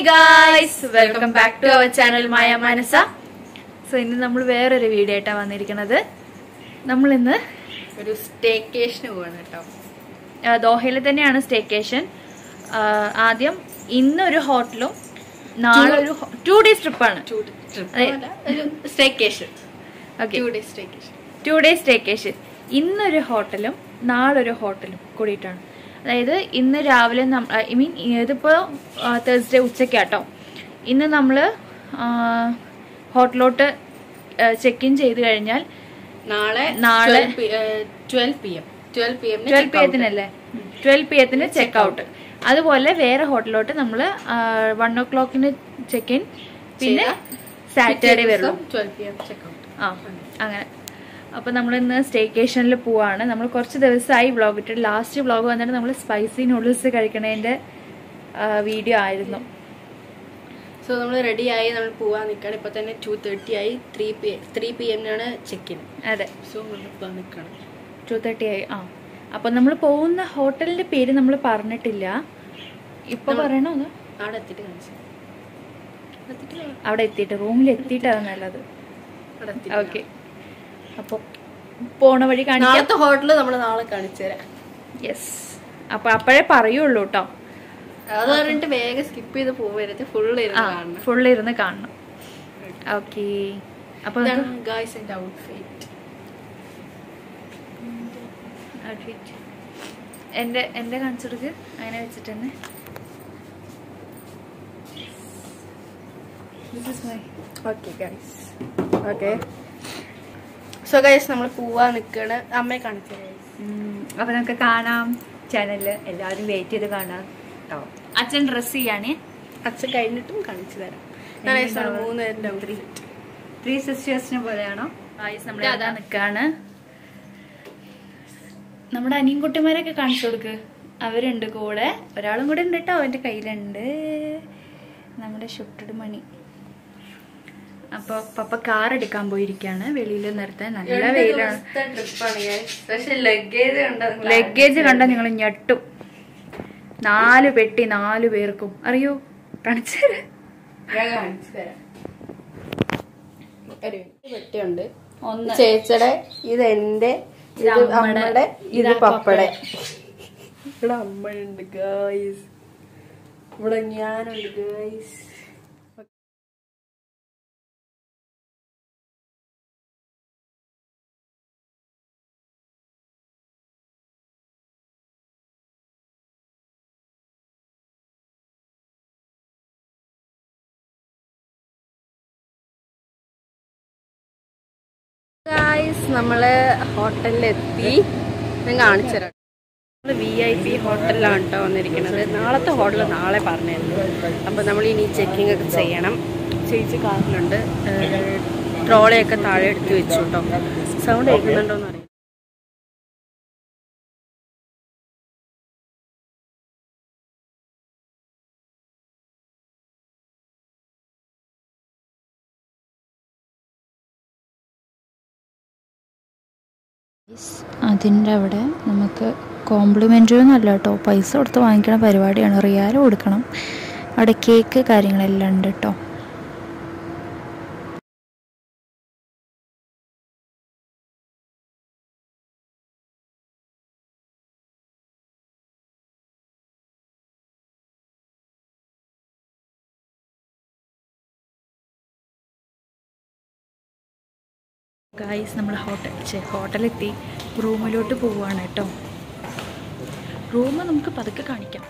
guys, welcome back to our channel Maya Manasa. So ഇന്ന് നമ്മൾ വേറൊരു വീഡിയോ ആയിട്ടാണ് വന്നിരിക്കുന്നത്. നമ്മൾ ഇന്ന് ഒരു സ്റ്റേക്കേഷന് പോവാണ് കേട്ടോ. ദോഹയിൽ തന്നെയാണ് സ്റ്റേക്കേഷൻ. ആദ്യം ഇന്നൊരു ഹോട്ടലും നാളെ ഒരു 2 days ട്രിപ്പാണ്. 2 days സ്റ്റേക്കേഷൻ. ഇന്നൊരു ഹോട്ടലും നാളെ ഒരു ഹോട്ടലും കൂടിയിട്ടാണ്. അതായത് ഇന്ന് രാവിലെ ഇതിപ്പോൾ തേഴ്സ്ഡേ ഉച്ചയ്ക്കാട്ടോ. ഇന്ന് നമ്മൾ ഹോട്ടലോട്ട് ചെക്ക് ഇൻ ചെയ്ത് കഴിഞ്ഞാൽ നാളെ 12 PM ചെക്ക് ഔട്ട്. അതുപോലെ വേറെ ഹോട്ടലോട്ട് നമ്മൾ 1 o'clock ചെക്ക് ഇൻ, പിന്നെ സാറ്റർഡേ വരുള്ളൂ 12 PM ചെക്ക് ഔട്ട്. അങ്ങനെ. അപ്പോൾ നമ്മൾ ഇന്ന് സ്റ്റേക്കേഷനിൽ പോവാണ്. നമ്മൾ കുറച്ച് ദിവസമായി വ്ളോഗ് ഇട്ടിട്ട്. ലാസ്റ്റ് വ്ളോഗ് വന്നിട്ട് നമ്മൾ സ്പൈസി നൂഡിൽസ് കഴിക്കണതിൻ്റെ വീഡിയോ ആയിരുന്നു. സോ നമ്മൾ റെഡിയായി നമ്മൾ പോവാൻ നിൽക്കണം. ഇപ്പോൾ തന്നെ 2:30 ആയി. 3 PM ചെക്ക് ഇൻ. അതെ, സോ നമ്മൾ നിൽക്കണം. 2:30 ആയി. അപ്പം നമ്മൾ പോകുന്ന ഹോട്ടലിൻ്റെ പേര് നമ്മൾ പറഞ്ഞിട്ടില്ല. ഇപ്പോൾ പറയണോ? അത് അവിടെ എത്തിയിട്ട് കാണിച്ചു. അവിടെ എത്തിയിട്ട് റൂമിൽ എത്തിയിട്ടാണ് നല്ലത്. ഓക്കെ, അപ്പോൾ പോണ വഴി കാണിക്കാം. ഹോട്ടൽ നമ്മൾ നാളെ കാണിച്ചു തരാം. യെസ്, അപ്പോൾ അപ്പോഴേ പറയുള്ളൂ കേട്ടോ. അത് പറഞ്ഞിട്ട് വേഗം സ്കിപ്പ് ചെയ്ത് പോവരുത്. ഫുള്ള് ഇരുന്ന് കാണണം. ഓക്കെ, അപ്പോൾ ഗായ്സ് എൻ്റെ ഔട്ട്ഫിറ്റ് എൻ്റെ കാണിച്ചെടുക്ക്. അങ്ങനെ വെച്ചിട്ട് ഓക്കെ. സോ ഗൈസ് നമ്മൾ പോവാൻ നിൽക്കണ. അമ്മയെ കാണിച്ചു തരാം. അപ്പോൾ നമുക്ക് കാണാം. ചാനലിൽ എല്ലാവരും വെയിറ്റ് ചെയ്ത് കാണാം കേട്ടോ. അച്ഛൻ ഡ്രസ് ചെയ്യാനേ. അച്ഛൻ കഴിഞ്ഞിട്ടും കാണിച്ചു തരാം. 3 sisters പോലെയാണോ? നമ്മൾ അതാ നിൽക്കാണ്. നമ്മുടെ അനിയൻകുട്ടിമാരൊക്കെ കാണിച്ചു കൊടുക്ക്. അവരുണ്ട് കൂടെ. ഒരാളും കൂടെ ഉണ്ട് കേട്ടോ. അവൻ്റെ കയ്യിലുണ്ട് നമ്മുടെ ഷുട്ടഡ് മണി. അപ്പോൾ പപ്പ കാർ എടുക്കാൻ പോയിരിക്കുകയാണ്. വെളിയിൽ നിർത്താൻ നല്ല വെയിലാണ്. ലഗേജ് കണ്ടാൽ നിങ്ങൾ ഞെട്ടും. 4 പെട്ടി 4 പേർക്കും. അറിയോ? കാണിച്ചു തരാം. പെട്ടിയുണ്ട്. ചേച്ചയുടെ, ഇത് എന്റെ, ഇത് അമ്മയുടെ, ഇത് പപ്പയുടെ. ഇവിടെ അമ്മയുണ്ട് ഗായ്സ്. ഇവിടെ ഞാനുണ്ട് ഗായ്സ്. നമ്മള് ഹോട്ടലിലെത്തി. ഞാൻ കാണിച്ചു തരാം. നമ്മൾ VIP ഹോട്ടലിലാണ് കേട്ടോ വന്നിരിക്കുന്നത്. നാളത്തെ ഹോട്ടൽ നാളെ പറഞ്ഞിരുന്നു. അപ്പോൾ നമ്മൾ ഇനി ചെക്കിംഗ് ഒക്കെ ചെയ്യണം. ചേച്ചി കാറിലുണ്ട്. ട്രോളിയൊക്കെ താഴെ എടുത്ത് വെച്ചു കേട്ടോ. സൗണ്ട് കേൾക്കുന്നുണ്ടോന്ന് അറിയാം. അതിൻ്റെ അവിടെ നമുക്ക് കോംപ്ലിമെൻ്ററി ഒന്നും അല്ല കേട്ടോ. പൈസ കൊടുത്ത് വാങ്ങിക്കണ പരിപാടിയാണ്. റിയാൽ കൊടുക്കണം. അവിടെ കേക്ക് കാര്യങ്ങളെല്ലാം ഉണ്ട് കേട്ടോ. ഗായ്സ്, നമ്മൾ ഹോട്ടലെത്തി. റൂമിലോട്ട് പോവുകയാണ് കേട്ടോ. റൂം നമുക്ക് പതുക്കെ കാണിക്കാം.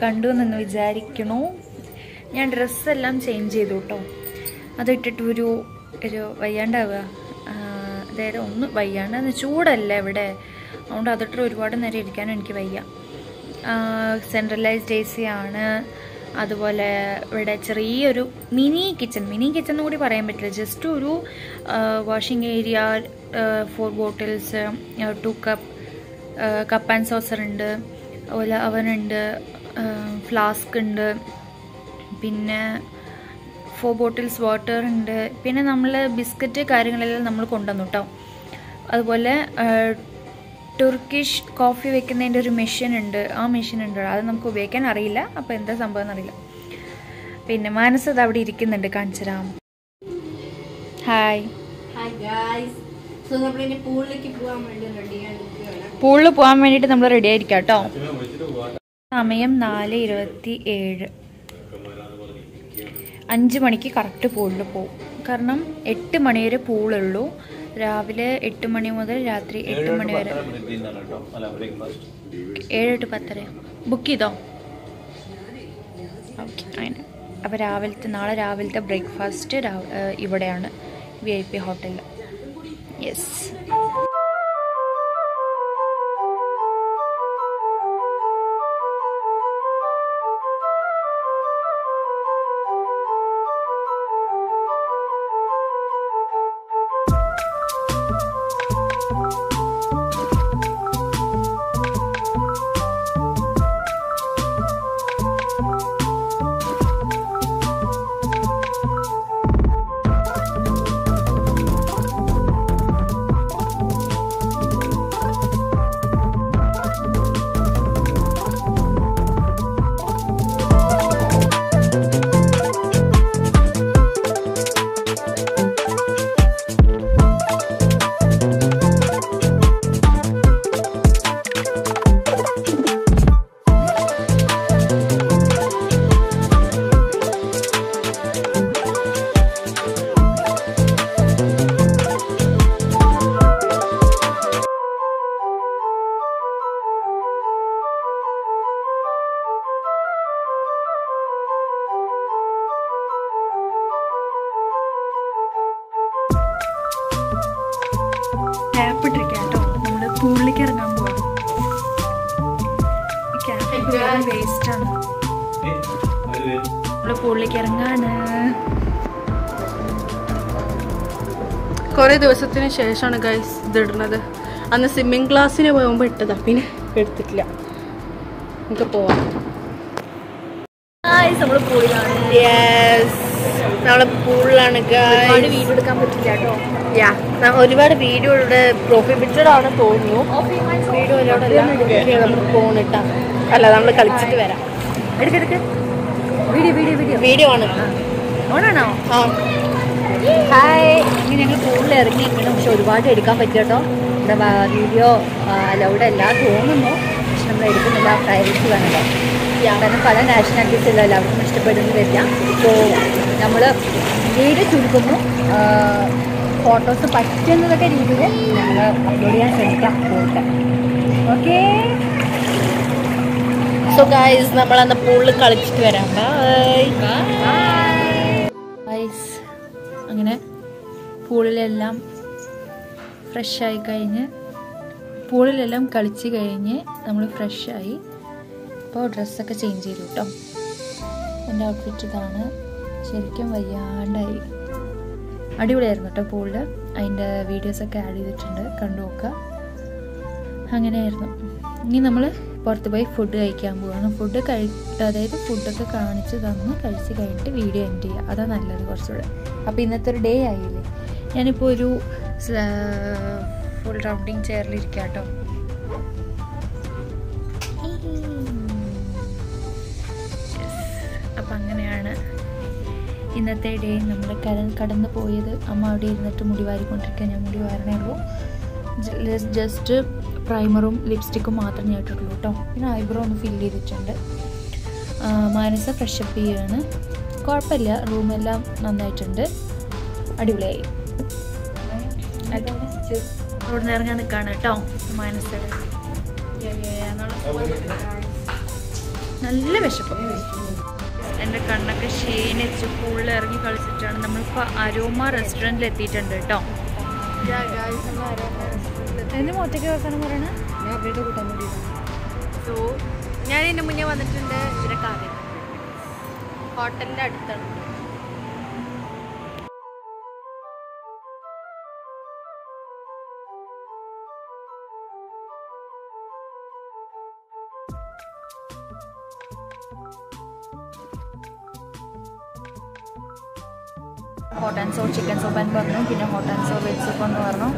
കണ്ടു എന്ന് വിചാരിക്കണു. ഞാൻ ഡ്രസ്സെല്ലാം ചേഞ്ച് ചെയ്തു കേട്ടോ. അതിട്ടിട്ട് ഒരു വയ്യാണ്ടാവുക, അതായത് ഒന്ന് വയ്യാണ്ട്, ചൂടല്ല ഇവിടെ, അതുകൊണ്ട് അതിട്ട് ഒരുപാട് നേരം ഇരിക്കാൻ എനിക്ക് വയ്യ. സെൻട്രലൈസ്ഡ് AC ആണ്. അതുപോലെ ഇവിടെ ചെറിയൊരു മിനി കിച്ചൺ കൂടി പറയാൻ പറ്റില്ല, ജസ്റ്റ് ഒരു washing area, 4 bottles, 2 cup and saucer ഉണ്ട്, അതുപോലെ അവനുണ്ട്, ഫ്ലാസ്ക് ഉണ്ട്, പിന്നെ 4 ബോട്ടിൽസ് വാട്ടർ ഉണ്ട്. പിന്നെ നമ്മൾ ബിസ്ക്കറ്റ് കാര്യങ്ങളെല്ലാം നമ്മൾ കൊണ്ടുവന്നു കേട്ടോ. അതുപോലെ ടർക്കിഷ് കോഫി വെക്കുന്നതിൻ്റെ ഒരു മെഷീൻ ഉണ്ട്, ആ മെഷീൻ ഉണ്ട്. അത് നമുക്ക് ഉപയോഗിക്കാൻ അറിയില്ല, അപ്പോൾ എന്താ സംഭവം എന്നറിയില്ല. പിന്നെ മാനസത് അവിടെ ഇരിക്കുന്നുണ്ട്, കാണിച്ചു തരാം. ഹായ്. പൂളിൽ പോകാൻ വേണ്ടിയിട്ട് നമ്മൾ റെഡി ആയിരിക്കാം കേട്ടോ. സമയം 4:27. 5 മണിക്ക് കറക്റ്റ് പൂളിൽ പോകും. കാരണം 8 മണി വരെ പൂളുള്ളൂ. രാവിലെ 8 മണി മുതൽ രാത്രി 8 മണി വരെ. 7 to 10 ബുക്ക് ചെയ്തോ? ഓക്കെ, അങ്ങനെ. അപ്പോൾ നാളെ രാവിലത്തെ ബ്രേക്ക്ഫാസ്റ്റ് ഇവിടെയാണ്, VIP ഹോട്ടലിൽ. യെസ്. ക്യാപ്പിട്ടിരിക്കാം കേട്ടോ. നമ്മള് പൂളിലേക്ക് ഇറങ്ങാൻ പോവാം. വേസ്റ്റ് ആണ്. നമ്മള് പൂളിലേക്ക് ഇറങ്ങാണ്. കുറേ ദിവസത്തിന് ശേഷമാണ് ഗൈസ് ഇതിടുന്നത്. അന്ന് സ്വിമ്മിങ് ക്ലാസ്സിന് പോകുമ്പോൾ ഇട്ടതാ, പിന്നെ എടുത്തിട്ടില്ല. നമുക്ക് പോവാം. നമ്മള് പൂളിലാണ്. നമ്മളെ പൂളിലാണ്. വീഡിയോ എടുക്കാൻ പറ്റില്ല കേട്ടോ. ഒരുപാട് വീഡിയോ ഇവിടെ പ്രോഹിബിറ്റഡ് ആണ് തോന്നുന്നു. വീഡിയോ നമുക്ക് പോണിട്ടാ. അല്ല, നമ്മൾ കളിച്ചിട്ട് വരാം. എടുക്കെടുക്ക്. വീഡിയോ ആണ്. ഓണാണോ? ആ. ഹായ്. ഇങ്ങനെ ഞങ്ങൾ പൂളിൽ ഇറങ്ങിയിരിക്കണം. പക്ഷെ ഒരുപാട് എടുക്കാൻ പറ്റും കേട്ടോ. ഇവിടെ വീഡിയോ അലൗഡ് അല്ല തോന്നുന്നു. പക്ഷെ നമ്മൾ എടുക്കുന്നില്ല, പ്രൈവസി വേണമല്ലോ. കാരണം പല നാഷണാലിറ്റീസ് ഇല്ല, എല്ലാവർക്കും ഇഷ്ടപ്പെടുന്നില്ല. അപ്പോൾ നമ്മൾ വീഡിയോ ചുരുക്കുന്നു. ഫോട്ടോസ് പറ്റുന്നതൊക്കെ രീതിയിൽ ഞങ്ങൾ അപ്ലോഡ് ചെയ്യാൻ ശ്രമിക്കാം. പോട്ടെ. ഓക്കെ. സോ ഗൈസ്, നമ്മളന്ന് പൂളിൽ കളിച്ചിട്ട് വരാം. ഗൈസ്, അങ്ങനെ പൂളിലെല്ലാം ഫ്രഷായി കഴിഞ്ഞ്, പൂളിലെല്ലാം കളിച്ച് കഴിഞ്ഞ് നമ്മൾ ഫ്രഷായി. അപ്പോൾ ഡ്രസ്സൊക്കെ ചേഞ്ച് ചെയ്തു കേട്ടോ. എൻ്റെ ഔട്ട്ഫിറ്റ് ഇതാണ്. ശരിക്കും വയ്യാണ്ടായി. അടിപൊളിയായിരുന്നു കേട്ടോ പൂളിൽ. അതിൻ്റെ വീഡിയോസൊക്കെ ആഡ് ചെയ്തിട്ടുണ്ട്, കണ്ടു നോക്കുക. അങ്ങനെയായിരുന്നു. ഇനി നമ്മൾ പുറത്ത് പോയി ഫുഡ് കഴിക്കാൻ പോവാണ്. അതായത് ഫുഡൊക്കെ കാണിച്ച് തന്ന് കഴിച്ച് കഴിഞ്ഞിട്ട് വീഡിയോ എൻഡ് ചെയ്യുക. അതാണ് നല്ലത് കുറച്ചുകൂടെ. അപ്പോൾ ഇന്നത്തെ ഒരു ഡേ ആയില്ലേ. ഞാനിപ്പോൾ ഒരു ഫുൾ റൗണ്ടിങ് ചെയറിലിരിക്കാം കേട്ടോ. അപ്പം അങ്ങനെയാണ് ഇന്നത്തെ ഡേ നമ്മൾ കടന്നു പോയത്. അമ്മ അവിടെ ഇരുന്നിട്ട് മുടി വാരിക്കൊണ്ടിരിക്കുക. ഞാൻ മുടി വാരണേ ഉള്ളൂ. ജസ്റ്റ് പ്രൈമറും ലിപ്സ്റ്റിക്കും മാത്രമേ ഞാൻ ഇട്ടിട്ടുള്ളൂ കേട്ടോ. പിന്നെ ഐബ്രോ ഒന്ന് ഫില്ല് ചെയ്തിട്ടുണ്ട്. മാനസ ഫ്രഷപ്പ് ചെയ്യുകയാണ്. കുഴപ്പമില്ല, റൂമെല്ലാം നന്നായിട്ടുണ്ട്, അടിപൊളിയായി. അവിടെ നിന്ന് ഇറങ്ങാൻ നിൽക്കുകയാണ് കേട്ടോ മാനസ. നല്ല വിശപ്പ്. എൻ്റെ കണ്ണൊക്കെ ക്ഷീണിച്ച് ഫുള്ള് ഇറങ്ങി കളിച്ചിട്ടാണ്. നമ്മളിപ്പോൾ അരോമ റെസ്റ്റോറൻറ്റിൽ എത്തിയിട്ടുണ്ട് കേട്ടോ. എന്ത് മൊത്തയ്ക്ക് വെക്കണം പറയണ ഞാൻ അവരുടെ കൂട്ടാൻ വേണ്ടി. സോ ഞാൻ ഇതിന് മുന്നേ വന്നിട്ടുണ്ട്. ഇവിടെ കാര്യം ഹോട്ടലിൻ്റെ അടുത്താണ്. Hot and sour chicken soup എന്ന് പറഞ്ഞു. പിന്നെ hot and sour veg soup എന്ന് പറഞ്ഞു.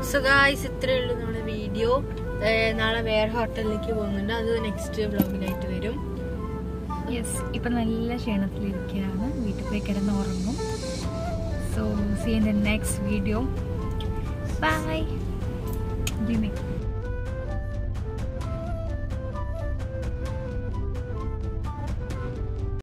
സോ ഗായ്സ്, ഇത്രയേ ഉള്ളൂ നമ്മുടെ വീഡിയോ. നാളെ വേറെ ഹോട്ടലിലേക്ക് പോകുന്നുണ്ട്. അത് നെക്സ്റ്റ് വ്ളോഗിലായിട്ട് വരും. യെസ്, ഇപ്പം നല്ല ക്ഷീണത്തിലിരിക്കുകയാണ്. വീട്ടിൽ പോയി കിടന്ന് ഉറങ്ങും. So see in the next video. By.